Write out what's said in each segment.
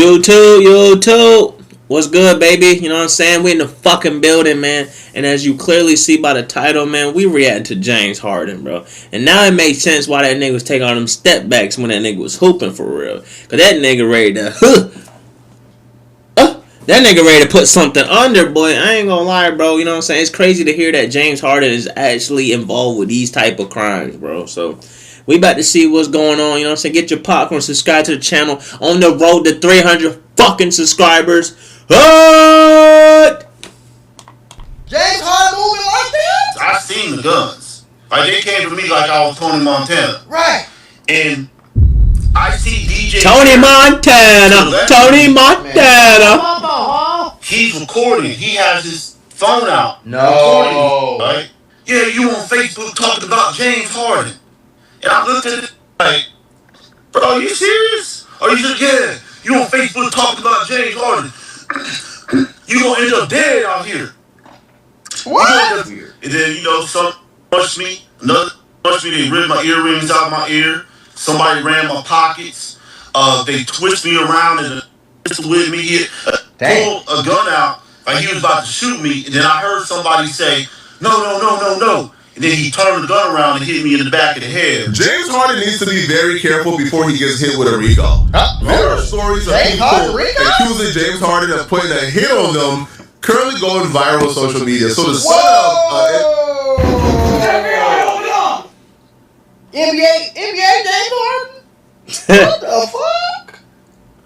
YouTube. What's good, baby? You know what I'm saying? We in the fucking building, man. And as you clearly see by the title, man, we react to James Harden, bro. And now it makes sense why that nigga was taking all them step backs when that nigga was hooping for real. Cause that nigga ready to, that nigga ready to put something under, boy. I ain't gonna lie, bro. You know what I'm saying? It's crazy to hear that James Harden is actually involved with these type of crimes, bro. So we about to see what's going on. You know what I'm saying? Get your popcorn, subscribe to the channel. On the road to 300 fucking subscribers. What? James Harden moving like that? I seen the guns. Like, they came to me like I was Tony Montana. Right. And I see DJ Tony Montana. Tony Montana. He's recording. He has his phone out. No. Recording, right? Yeah, you on Facebook talking about James Harden. And I looked at it like, bro, are you serious? Are you just, yeah, you on Facebook talking about James Harden. You gonna end up dead out here. What? And then, some punched me. Another punched me. They ripped my earrings out of my ear. Somebody ran my pockets. They twist me around and with me. He pulled a gun out like he was about to shoot me. And then I heard somebody say, no. And then he turned the gun around and hit me in the back of the head. James Harden needs to be very careful before he gets hit with a RICO. There are stories of people accusing James Harden of putting a hit on them, currently going viral on social media. So the son of NBA James Harden? What the fuck?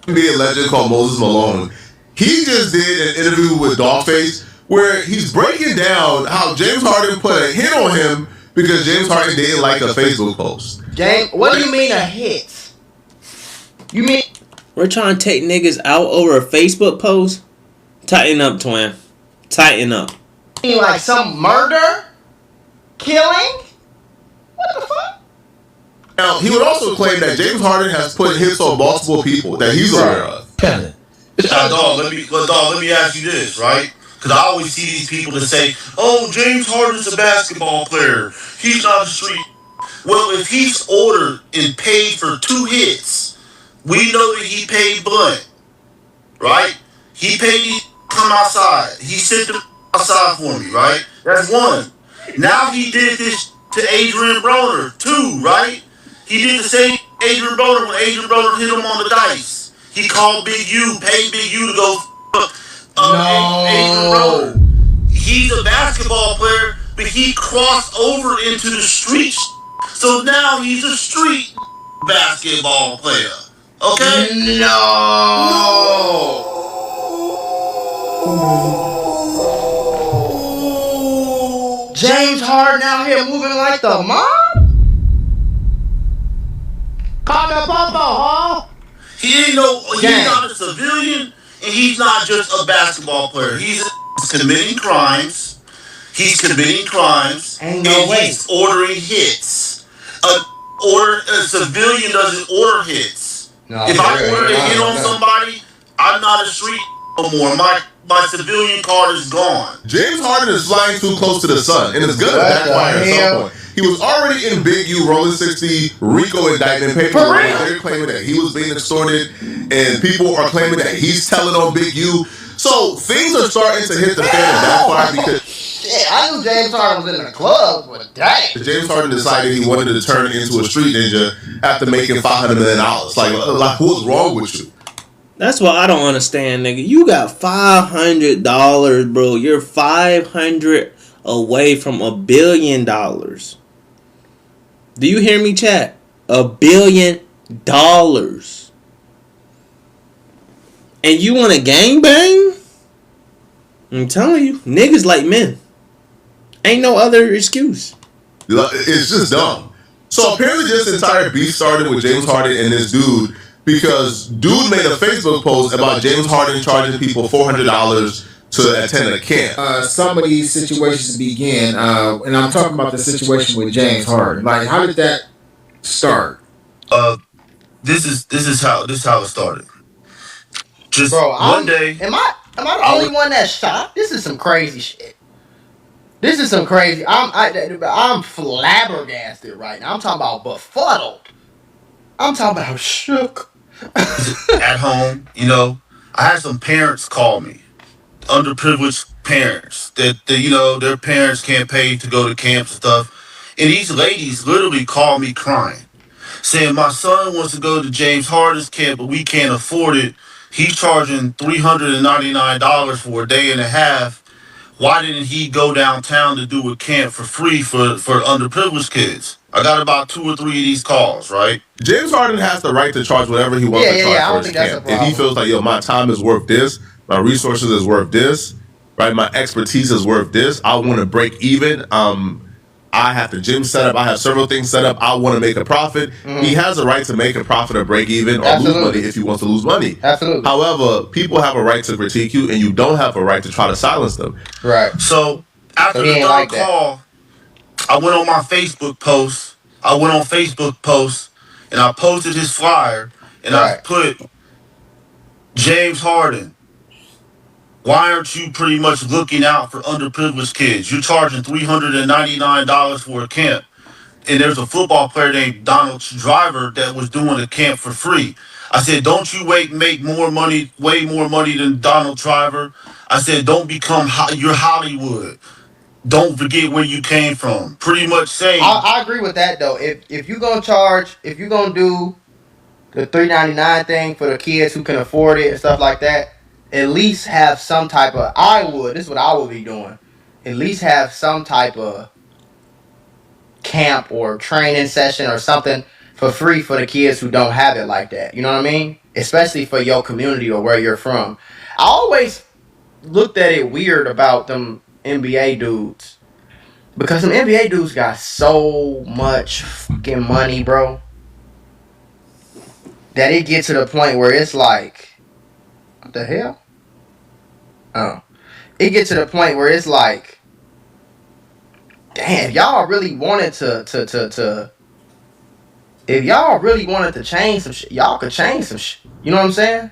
NBA legend called Moses Malone. He just did an interview with Dogface where he's breaking down how James Harden put a hit on him because James Harden didn't like a Facebook post. James, what do you mean a hit? You mean we're trying to take niggas out over a Facebook post? Tighten up, twin. Tighten up. You mean like some murder? Killing? What the fuck? Now, he would also claim that James Harden has put hits on multiple people that he's aware of. Now, dog, let me ask you this, right? Because I always see these people that say, oh, James Harden's a basketball player. He's not a street. Well, if he's ordered and paid for 2 hits, we know that he paid Blunt, right? He paid come outside. He sent them outside for me, right? That's 1. Now he did this to Adrian Broner, 2, right? He did the same Adrian Broner when Adrian Broner hit him on the dice. He called Big U, paid Big U to go Adrian Broner. He's a basketball player, but he crossed over into the street. So now he's a street basketball player. Okay? No. James Harden out here moving like the mob? Call the popo, huh? He's not a civilian, and he's not just a basketball player. He's committing crimes. Ain't no way. He's ordering hits. A civilian doesn't order hits. No, if I order a hit on somebody, I'm not a street no more. My civilian card is gone. James Harden is flying too close to the sun, and it's gonna backfire at some point. He was already in Big U rolling 60 RICO indictment paperwork. They're claiming that he was being extorted, and people are claiming that he's telling on Big U. So things are starting to hit the fan and backfire because shit, I knew James Harden was in the club, but dang. James Harden decided he wanted to turn into a street ninja after making $500 million. Like what's wrong with you? That's what I don't understand, nigga. You got $500, bro. You're 500 away from $1 billion. Do you hear me, chat? $1 billion. And you want to gangbang? I'm telling you, niggas like men. Ain't no other excuse. It's just dumb. So apparently this entire beef started with James Harden and this dude because dude made a Facebook post about James Harden charging people $400 to attend a camp. Some of these situations began, and I'm talking about the situation with James Harden. Like, how did that start? This is how it started. Just bro, one day. Am I the only one that's shocked? This is some crazy shit. This is some crazy. I'm flabbergasted right now. I'm talking about befuddled. I'm talking about shook. at home. I had some parents call me, underprivileged parents that their parents can't pay to go to camps and stuff, and these ladies literally called me crying, saying my son wants to go to James Harden's camp, but we can't afford it. He's charging $399 for a day and a half. Why didn't he go downtown to do a camp for free for underprivileged kids? I got about 2 or 3 of these calls, right? James Harden has the right to charge whatever he wants to charge I for don't his think that's a camp. If problem. he feels like, my time is worth this, my resources is worth this, right? My expertise is worth this. I want to break even. I have the gym set up. I have several things set up. I want to make a profit. Mm-hmm. He has a right to make a profit or break even or lose money if he wants to lose money. Absolutely. However, people have a right to critique you, and you don't have a right to try to silence them. Right. So after the third call, I went on my Facebook post. And I posted his flyer, and I put, James Harden, why aren't you pretty much looking out for underprivileged kids? You're charging $399 for a camp. And there's a football player named Donald Driver that was doing a camp for free. I said, don't you make more money, way more money than Donald Driver? I said, don't become you're Hollywood. Don't forget where you came from. Pretty much saying. I agree with that though. If you're gonna do the $399 thing for the kids who can afford it and stuff like that, at least have some type of. This is what I would be doing. At least have some type of camp or training session or something for free for the kids who don't have it like that. You know what I mean? Especially for your community or where you're from. I always looked at it weird about them NBA dudes. Because them NBA dudes got so much fucking money, bro, that it gets to the point where it's like, what the hell? Oh. It gets to the point where it's like, damn, y'all really wanted to if y'all really wanted to change some shit, y'all could change some shit. You know what I'm saying?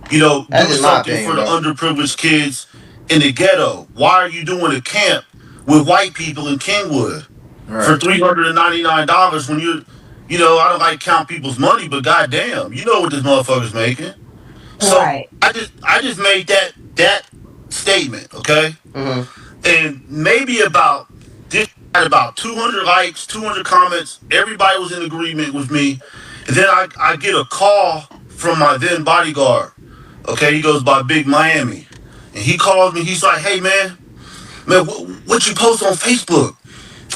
Do something for the underprivileged kids in the ghetto. Why are you doing a camp with white people in Kingwood for $399 when I don't like count people's money, but goddamn, you know what this motherfucker's making. So I just made that statement, okay? Mm-hmm. And maybe about 200 likes, 200 comments. Everybody was in agreement with me. And then I get a call from my then bodyguard. Okay, he goes by Big Miami. And he calls me. He's like, hey, man, what you post on Facebook?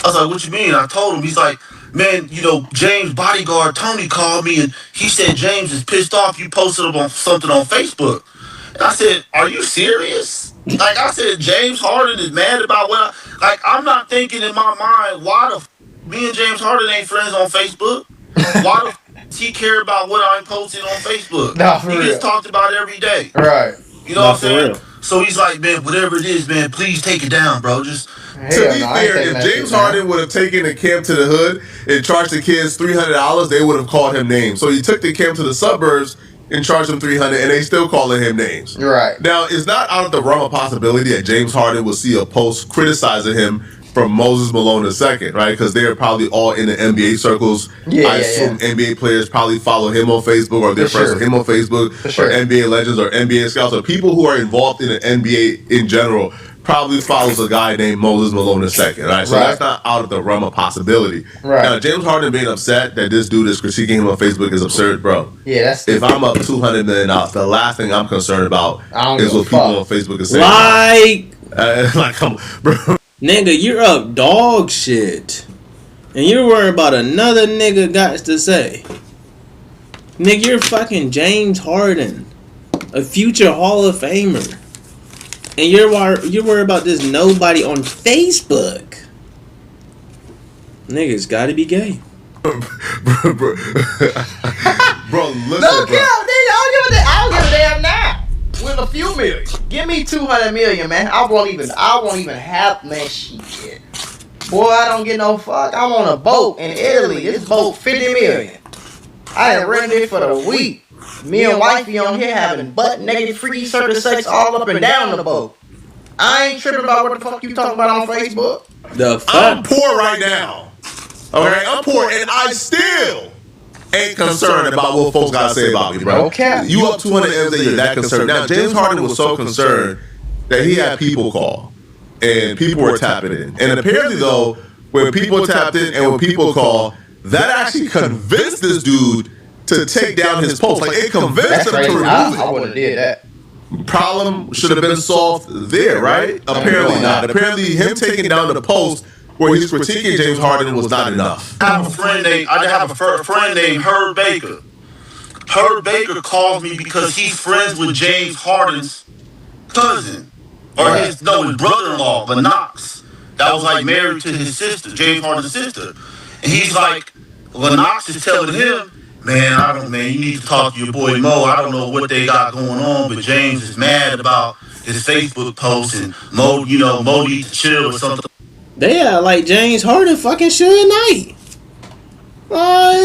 I was like, what you mean? I told him. He's like, man, James' bodyguard, Tony, called me, and he said James is pissed off you posted something on Facebook. And I said, are you serious? Like, I said, James Harden is mad about what I'm not thinking in my mind, why me and James Harden ain't friends on Facebook? Why does he care about what I'm posting on Facebook? He gets talked about every day. Right. You know what I'm saying? So he's like, man, whatever it is, man, please take it down, bro. Just to be fair, if James Harden would have taken the camp to the hood and charged the kids $300, they would have called him names. So he took the camp to the suburbs and charged them $300, and they still calling him names. Right. Now, it's not out of the realm of possibility that James Harden will see a post criticizing him from Moses Malone II, right? Because they're probably all in the NBA circles. I assume NBA players probably follow him on Facebook, or they're friends with him on Facebook, or NBA legends or NBA scouts, or people who are involved in the NBA in general probably follows a guy named Moses Malone II, right? So that's not out of the realm of possibility. Right. Now, James Harden being upset that this dude is critiquing him on Facebook is absurd, bro. Yeah, that's if I'm up $200 million, the last thing I'm concerned about is what people on Facebook are saying. Like, come on, bro. Nigga, you're up dog shit. And you're worried about another nigga got to say. Nigga, you're fucking James Harden, a future Hall of Famer. And you're worried about this nobody on Facebook. Niggas gotta be gay. bro, listen, no, bro. I don't give a damn now. With a few million. Give me 200 million, man. I won't even have, man, shit. Boy, I don't get no fuck. I'm on a boat in Italy. This boat 50 million. I had rented it for the week. Me and wifey on here having butt naked freaky circus sex all up and down the boat. I ain't tripping about what the fuck you talking about on Facebook. The fuck? I'm poor right now. Okay, I'm poor, and I still ain't concerned about what folks gotta say about me, bro. Okay. You up 200 M's and you're that concerned. Now, James Harden was so concerned that he had people call. And people were tapping in. And apparently, though, when people tapped in and when people call, that actually convinced this dude to take down his post. Like, it convinced him to remove it. I wouldn't have did that. Problem should have been solved there, right? Apparently not. Apparently, him taking down the post where he's critiquing James Harden was not enough. I have a friend named Herb Baker. Herb Baker calls me because he's friends with James Harden's cousin. Or his brother-in-law, Lennox. That was like married to his sister, James Harden's sister. And he's like, Lennox is telling him, man, you need to talk to your boy Mo. I don't know what they got going on, but James is mad about his Facebook post and Mo needs to chill or something. They like James Harden fucking Suge Knight. I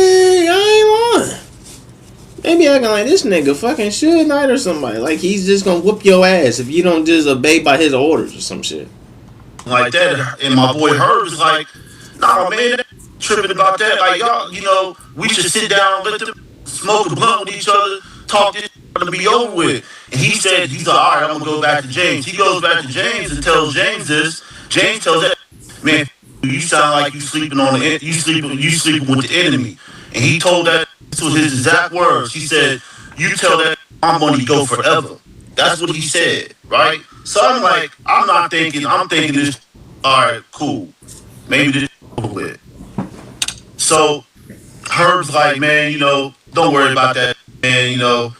ain't lying. They be acting like this nigga fucking Suge Knight or somebody. Like he's just gonna whoop your ass if you don't just obey by his orders or some shit. Like that. And my boy Herb is like, nah, man, tripping about that. Like, y'all, we should sit down, let them smoke a blunt with each other, talk this to be over with. And he's like, all right, I'm gonna go back to James. He goes back to James and tells James this. James tells that, man, you sound like you sleeping with the enemy. And he told that, this was his exact words. He said, you tell that my money go forever. That's what he said, right? So I'm like, I'm thinking this, all right, cool. Maybe this is over with. So Herb's like, man, don't worry about that, man, he'll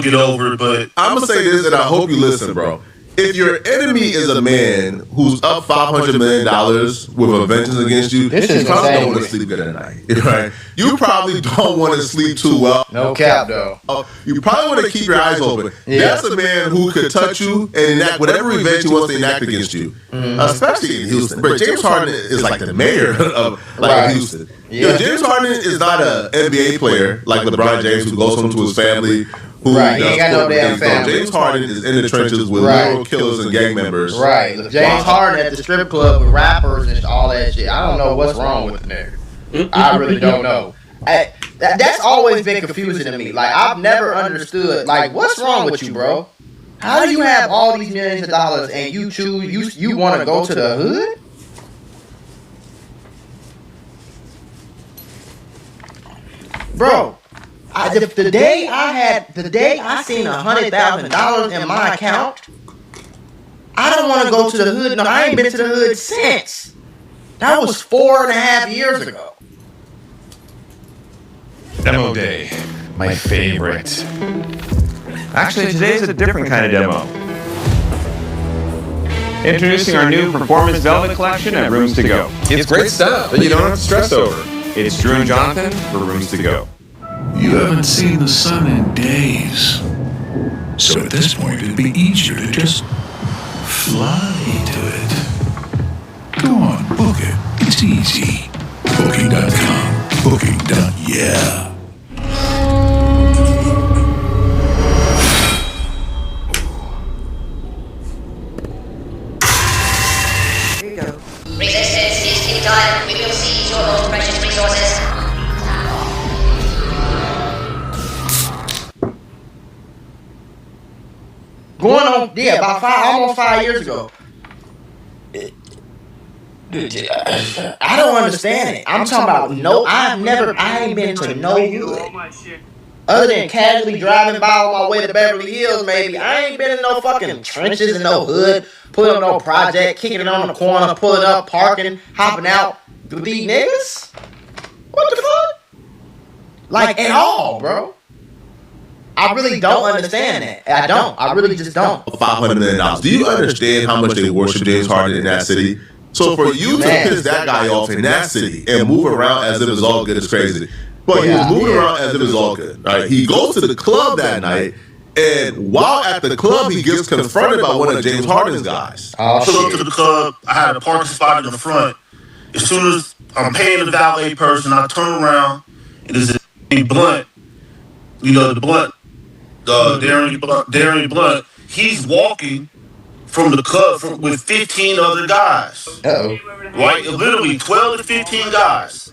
get over it, but I'm gonna say this, and I hope you listen, bro. If your enemy is a man who's up $500 million with a vengeance against you, you probably don't want to sleep good at night, right? You probably don't want to sleep too well. No cap, though. You probably want to keep your eyes open. Yeah. That's a man who could touch you and enact whatever revenge he wants to enact against you, especially in Houston. But James Harden is like the mayor of Houston. Yeah. James Harden is not an NBA player like LeBron James who goes home to his family. He ain't got no damn family. James Harden is in the trenches with literal killers and gang members. Right. James Harden at the strip club with rappers and all that shit. I don't know what's wrong with the nigga. I really don't know. That's always been confusing to me. Like, I've never understood, like, what's wrong with you, bro? How do you have all these millions of dollars and you choose, you want to go to the hood? Bro. The day I seen $100,000 in my account, I don't want to go to the hood. No, I ain't been to the hood since. That was 4.5 years ago. Demo day, my favorite. Actually, today's a different kind of demo. Introducing our new Performance Velvet collection at Rooms to Go. It's great stuff that you don't have to stress over. It's Drew and Jonathan for Rooms to Go. You haven't seen the sun in days. So at this point, it'd be easier to just fly to it. Go on, book it. It's easy. Booking.com. Booking.yeah. Here you go. Resistance is futile. We will seize your most precious resources. Going on, about almost 5 years ago. I don't understand it. I'm talking about I ain't been to no hood. Other than casually driving by on my way to Beverly Hills, maybe. I ain't been in no fucking trenches in no hood, pulling up no project, kicking it on the corner, pulling up, parking, hopping out with these niggas. What the fuck? Like, at all, bro. I really don't understand that. I don't. I really just don't. $500 million. Do you understand how much they worship James Harden in that city? So for you to piss that guy off in that city and move around as if it's all good is crazy. But he was moving around as if it's all good. Right? He goes to the club that night, and while at the club, he gets confronted by one of James Harden's guys. I pull up to the club. I had a parking spot in the front. As soon as I'm paying the valet person, I turn around, and there's a Blunt. The Blunt. Darian Blunt, he's walking from the club with 15 other guys. Uh-oh. Right? Literally 12 to 15 guys.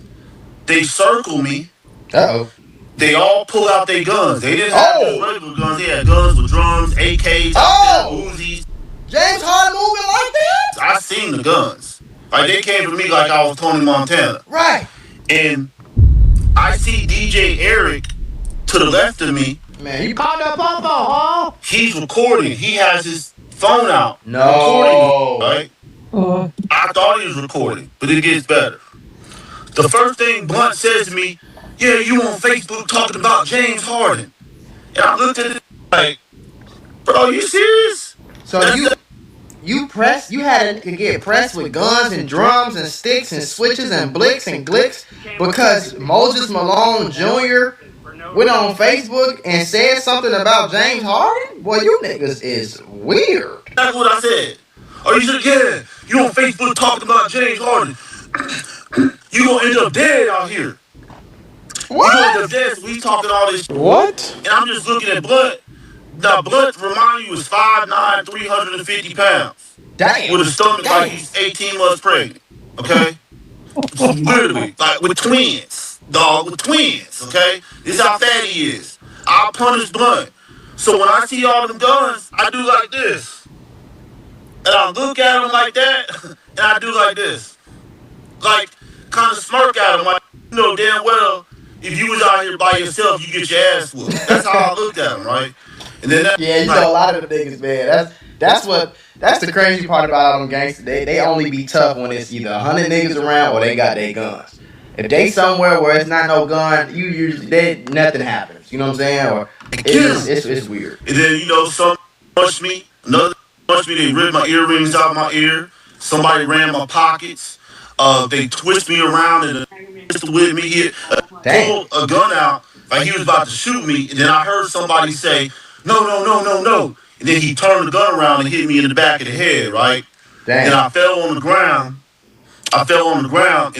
They circle me. Uh-oh. they all pull out their guns. They didn't have just regular guns. They had guns with drums, AKs out there, Uzis. James Harden moving like that? I seen the guns. Like they came for me like I was Tony Montana. Right. And I see DJ Eric to the left of me. Man, you caught that pop huh? He's recording. He has his phone out. No. Recording, right? I thought he was recording, but it gets better. The first thing Blunt says to me, yeah, you on Facebook talking about James Harden. And I looked at it like, bro, you serious? So you had to get pressed with guns and drums and sticks and switches and blicks and glicks because Moses Malone Jr. went on Facebook and said something about James Harden? Boy, you niggas is weird. That's what I said. Are you said, yeah, you on Facebook talking about James Harden. You gonna end up dead out here. What? You gonna end up dead, so we talking all this shit. What? And I'm just looking at Blunt. Now, Blunt, remind you, was 5'9", 350 pounds. Damn. With a stomach like he's 18 months pregnant. Okay? Literally. Like, with twins. Dog, with twins. Okay? This is how fat he is. I'll punish Blunt. So when I see all them guns, I do like this. And I look at him like that, and I do like this. Like, kind of smirk at him. Like, you know damn well, if you was out here by yourself, you get your ass whooped. That's how I looked at him, right? And then yeah, you know a lot of the niggas, man. That's the crazy part about all them gangsters. They only be tough when it's either 100 niggas around or they got their guns. If they somewhere where it's not no gun, you usually nothing happens. You know what I'm saying? Or it's weird. And then some punched me, another punched me. They ripped my earrings out of my ear. Somebody ran my pockets. They twist me around and with me here. Pulled a gun out like he was about to shoot me. And then I heard somebody say, "No, no, no, no, no." And then he turned the gun around and hit me in the back of the head, right? Damn. And I fell on the ground. And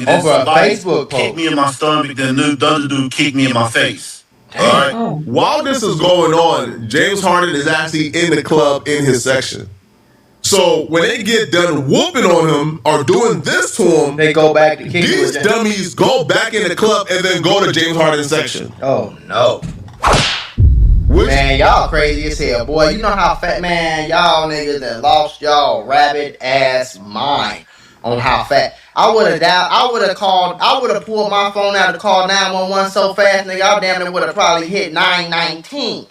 then somebody kicked me in my stomach. Then the other dude kicked me in my face. All right. While this is going on, James Harden is actually in the club in his section. So when they get done whooping on him or doing this to him, they go back to kick these dummies go back in the club and then go to James Harden's section. Oh no. Man, y'all crazy as hell, boy. You know how fat, man, y'all niggas that lost y'all rabbit ass mind on how fat. I would have pulled my phone out to call 911 so fast, nigga, I damn near would have probably hit 919.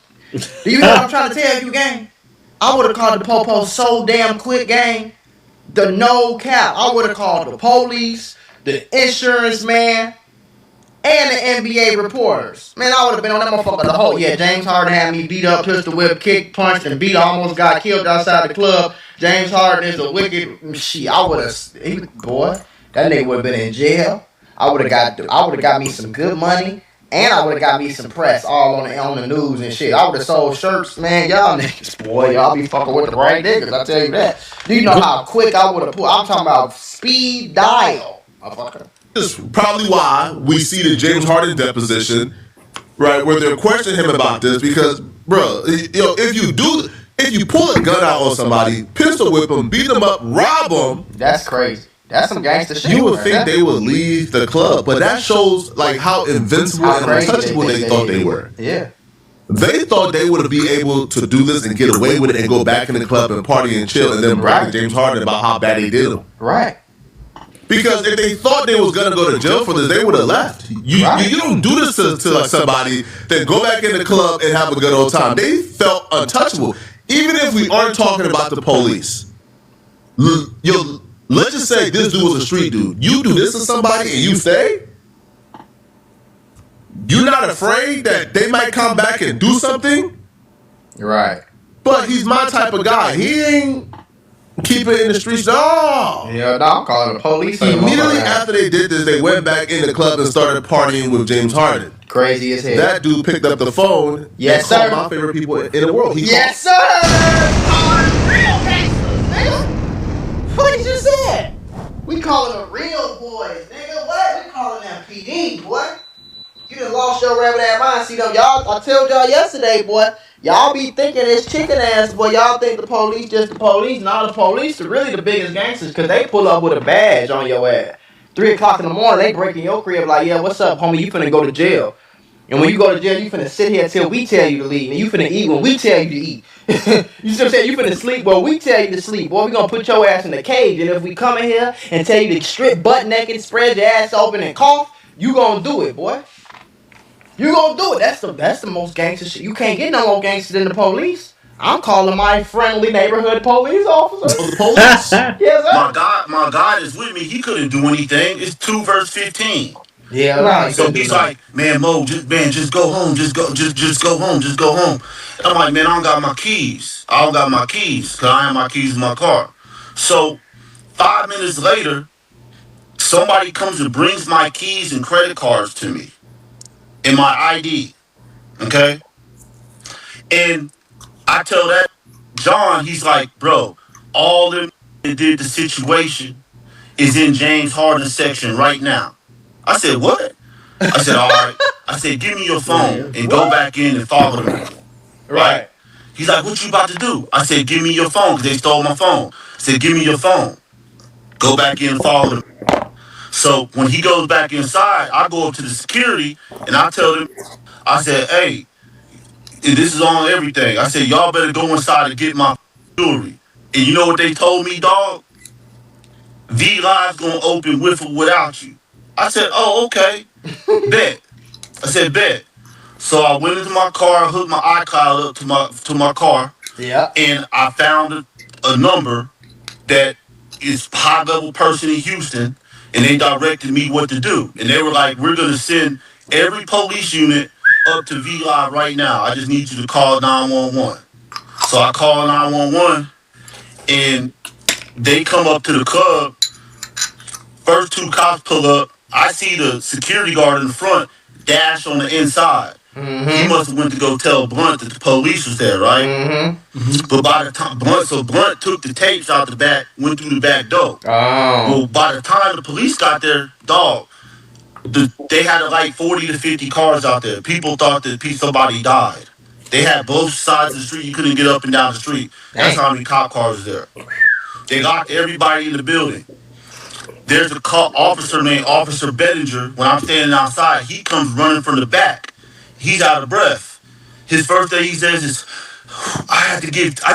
Do you know what I'm trying to tell you, gang? I would have called the popo so damn quick, gang. The no cap. I would have called the police, the insurance man, and the NBA reporters. Man, I would have been on that motherfucker the whole. Yeah, James Harden had me beat up, pistol whip, kick, punched, and beat. Almost got killed outside the club. James Harden is a wicked shit. I would have, boy, that nigga would have been in jail. I would have got me some good money, and I would have got me some press all on the news and shit. I would have sold shirts, man. Y'all niggas, boy, y'all be fucking with the right niggas. I tell you that. Do you know how quick I would have pulled? I'm talking about speed dial, motherfucker. This is probably why we see the James Harden deposition, right, where they're questioning him about this because, bro, if you pull a gun out on somebody, pistol whip them, beat them up, rob them, that's crazy. That's some gangster shit. You would think they would leave the club, but that shows like how invincible and untouchable they thought they were. Yeah. They thought they would be able to do this and get away with it and go back in the club and party and chill and then brag to James Harden about how bad they did him. Right. Because if they thought they was gonna go to jail for this, they would have left. You don't do this to like somebody, then go back in the club and have a good old time. They felt untouchable. Even if we aren't talking about the police. Let's just say this dude was a street dude. You do this to somebody and you stay? You're not afraid that they might come back and do something? Right. But he's my type of guy. He ain't keep it in the streets. No. Yeah, no, I'm calling the police. Immediately after they did this, they went back in the club and started partying with James Harden. Crazy as hell. That dude picked up the phone. Yes, and sir. called my favorite people in the world. Yes, sir. Real gangsters, nigga. What you just said? We calling them real boys, nigga. What? We calling them PD, boy. You done lost your rabbit ass mind. See them, y'all. I told y'all yesterday, boy. Y'all be thinking it's chicken ass, boy. Y'all think the police just the police. Nah, the police are really the biggest gangsters because they pull up with a badge on your ass. 3 o'clock in the morning, they breaking your crib like, yeah, what's up, homie? You finna go to jail. And when you go to jail, you finna sit here till we tell you to leave. And you finna eat when we tell you to eat. You see what I'm saying? You finna sleep when we tell you to sleep. Boy, we gonna put your ass in the cage. And if we come in here and tell you to strip butt naked, spread your ass open and cough, you gonna do it, boy. You gonna do it. That's the most gangster shit. You can't get no more gangster than the police. I'm calling my friendly neighborhood police officer. Oh, the police? Yes, sir. My God is with me. He couldn't do anything. It's 2 verse 15. Yeah, right. So he's like, man, Mo, just go home, just go home, just go home. And I'm like, man, I don't got my keys. I don't got my keys because I have my keys in my car. So 5 minutes later, somebody comes and brings my keys and credit cards to me and my ID. Okay, and I tell that John, he's like, bro, all them that did the situation is in James Harden's section right now. I said, what? I said, all right. I said, give me your phone and go back in and follow them people. Right? He's like, what you about to do? I said, give me your phone because they stole my phone. I said, give me your phone. Go back in and follow them. So when he goes back inside, I go up to the security and I tell them, I said, hey, this is on everything. I said, y'all better go inside and get my jewelry. And you know what they told me, dog? V Live's gonna open with or without you. I said, oh, okay. Bet. I said, bet. So I went into my car, hooked my iCloud up to my car, and I found a number that is high level person in Houston, and they directed me what to do. And they were like, we're gonna send every police unit up to V Live right now. I just need you to call 911. So I call 911, and they come up to the club. First 2 cops pull up. I see the security guard in the front dash on the inside. Mm-hmm. He must have went to go tell Blunt that the police was there, right? Mm-hmm. But by the time Blunt took the tapes out the back, went through the back door. Oh. Well, by the time the police got there, dog, they had like 40 to 50 cars out there. People thought that somebody died. They had both sides of the street. You couldn't get up and down the street. That's how many cop cars there. They locked everybody in the building. There's a officer named Officer Bettinger. When I'm standing outside, he comes running from the back. He's out of breath. His first thing he says is, I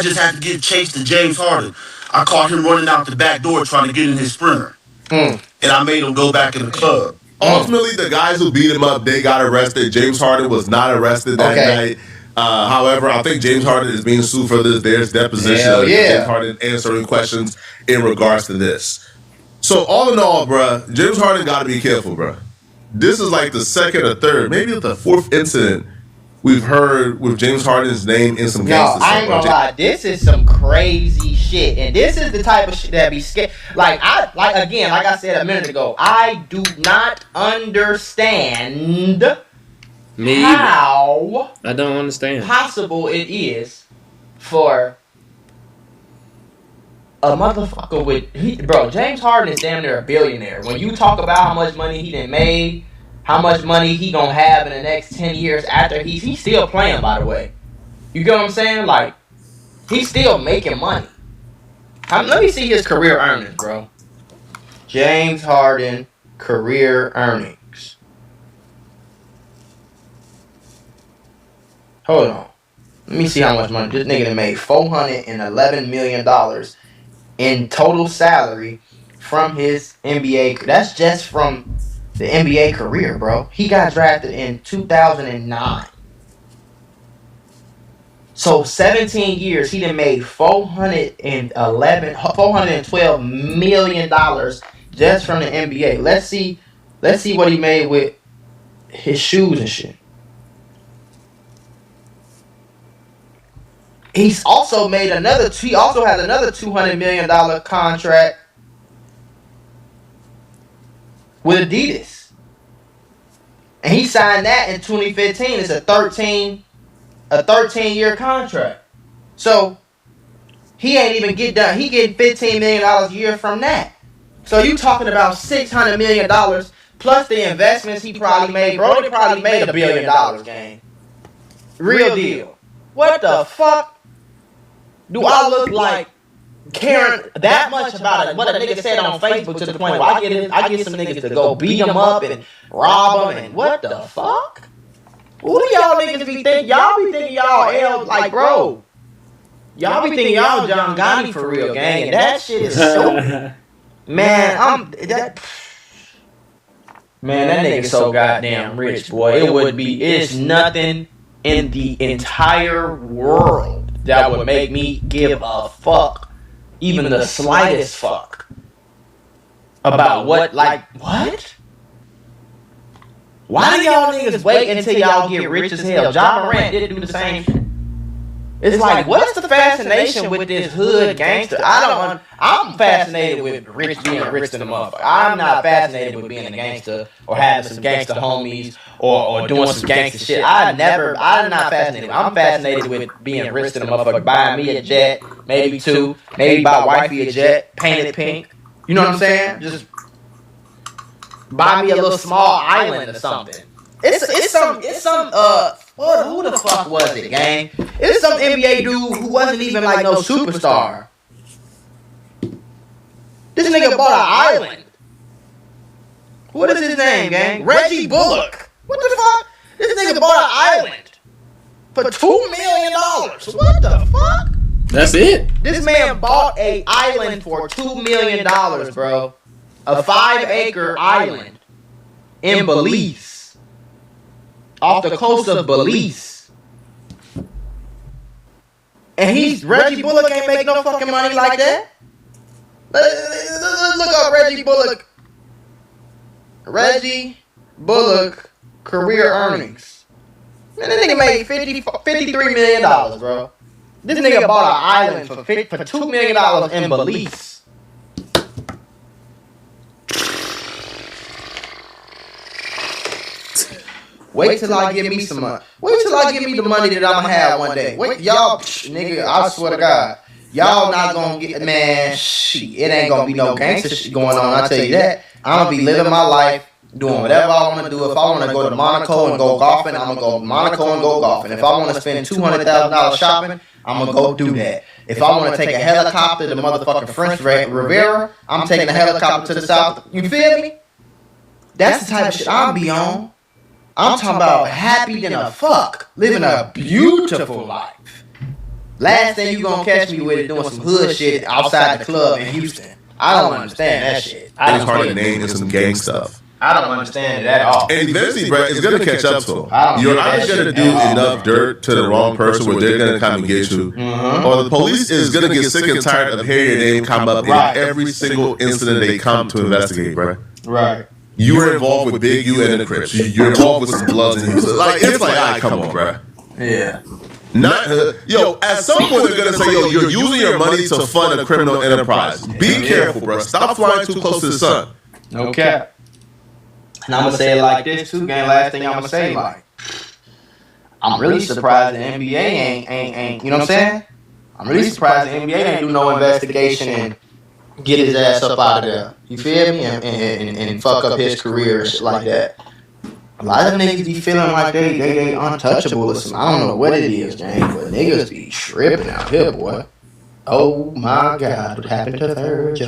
just had to give chase to James Harden. I caught him running out the back door trying to get in his Sprinter. And I made him go back in the club. Ultimately, the guys who beat him up, they got arrested. James Harden was not arrested that night. However, I think James Harden is being sued for this. There's deposition of James Harden answering questions in regards to this. So all in all, bruh, James Harden got to be careful, bruh. This is like the second or third, maybe the 4th incident we've heard with James Harden's name in some gangster stuff. I ain't gonna lie, this is some crazy shit, and this is the type of shit that be scared. Like I said a minute ago, I do not understand how I don't understand possible it is for a motherfucker with James Harden is damn near a billionaire. When you talk about how much money he done made, how much money he gonna have in the next 10 years after he's still playing, by the way. You get what I'm saying? Like, he's still making money. Let me see his career earnings, bro. James Harden career earnings. Hold on. Let me see how much money this nigga done made. $411 million in total salary from his NBA. That's just from the NBA career, bro. He got drafted in 2009. So 17 years, he done made $412 million just from the NBA. Let's see what he made with his shoes and shit. He also has another $200 million contract with Adidas. And he signed that in 2015. It's a 13-year contract. So he ain't even get done. He getting $15 million a year from that. So you talking about $600 million plus the investments he probably made. Bro, he probably made $1 billion, gang. Real deal. What the fuck? Do I look like caring that much about it? What a nigga said on Facebook to the point where I get some niggas to go beat him up and rob him and what the fuck? Who do y'all niggas be thinking? Y'all be thinking y'all L like, bro. Y'all be thinking y'all John Gotti for real, gang, and that shit is stupid. Man, that nigga so goddamn rich, boy. It's nothing in the entire world that would make me give a fuck, even the slightest fuck, about what? Why do y'all niggas wait until y'all get rich as hell? Ja Morant didn't do the same shit. It's like, what's the fascination with this hood gangster? I'm fascinated with being rich than a motherfucker. I'm not fascinated with being a gangster or having some gangster homies or doing some gangster shit. I'm not fascinated. I'm fascinated with being rich than a motherfucker, buying me a jet, maybe two, maybe buy wifey a jet, paint it pink. You know what I'm saying? Just buy me a little small island or something. It's some who the fuck was it, gang? It's some NBA dude who wasn't even like no superstar. This nigga bought an island. What is his name, gang? Reggie Bullock. What the fuck? This nigga bought an island for $2 million. What the fuck? That's it? This man bought an island for $2 million, bro. A 5-acre island in Belize. Off the coast of Belize. And Reggie Bullock ain't make no fucking money like that. Look up Reggie Bullock. Reggie Bullock career earnings. Man, this nigga made $53 million, bro. This nigga bought an island for $2 million in Belize. Wait till I give me some money. Wait till I give me the money that I'ma have one day. Wait, y'all, nigga, I swear to God. Y'all not gonna get, man, shit. It ain't gonna be no gangster shit going on, I tell you that. I'm gonna be living my life, doing whatever I wanna do. If I wanna go to Monaco and go golfing, I'm gonna go to Monaco and go golfing. If I wanna spend $200,000 shopping, I'm gonna go do that. If I wanna take a helicopter to motherfucking French Riviera, I'm taking a helicopter to the south. You feel me? That's the type of shit I'll be on. I'm talking about happy than a fuck. Living a beautiful life. Last thing you gonna catch me with is doing some hood shit outside the club in Houston. I don't understand that shit. It's hard to name in some gang stuff. I don't understand it at all. And eventually, bro, it's gonna catch up to him. You're either gonna do enough dirt to the wrong person where they're gonna come and get you, or the police is gonna get sick and tired of hearing your name come up in every single incident they come to investigate, bro. Right. You were involved with Big U and the Crips. You're involved with some Bloods and like it's like, all right, come on, bro. Yeah. Not at some point they're gonna say, yo, you're using your money to fund a criminal enterprise. Be careful, bro. Stop flying too close to the sun. Okay. And I'm gonna say it like this too, gang. Last thing I'm gonna say, like, I'm really surprised the NBA ain't. You know what I'm saying? I'm really surprised the NBA ain't do no investigation and get his ass up out of there. You feel me? And fuck up his career and shit like that. A lot of niggas be feeling like they untouchable or something. I don't know what it is, gang, but niggas be tripping out here, boy. Oh my God, what happened to Third?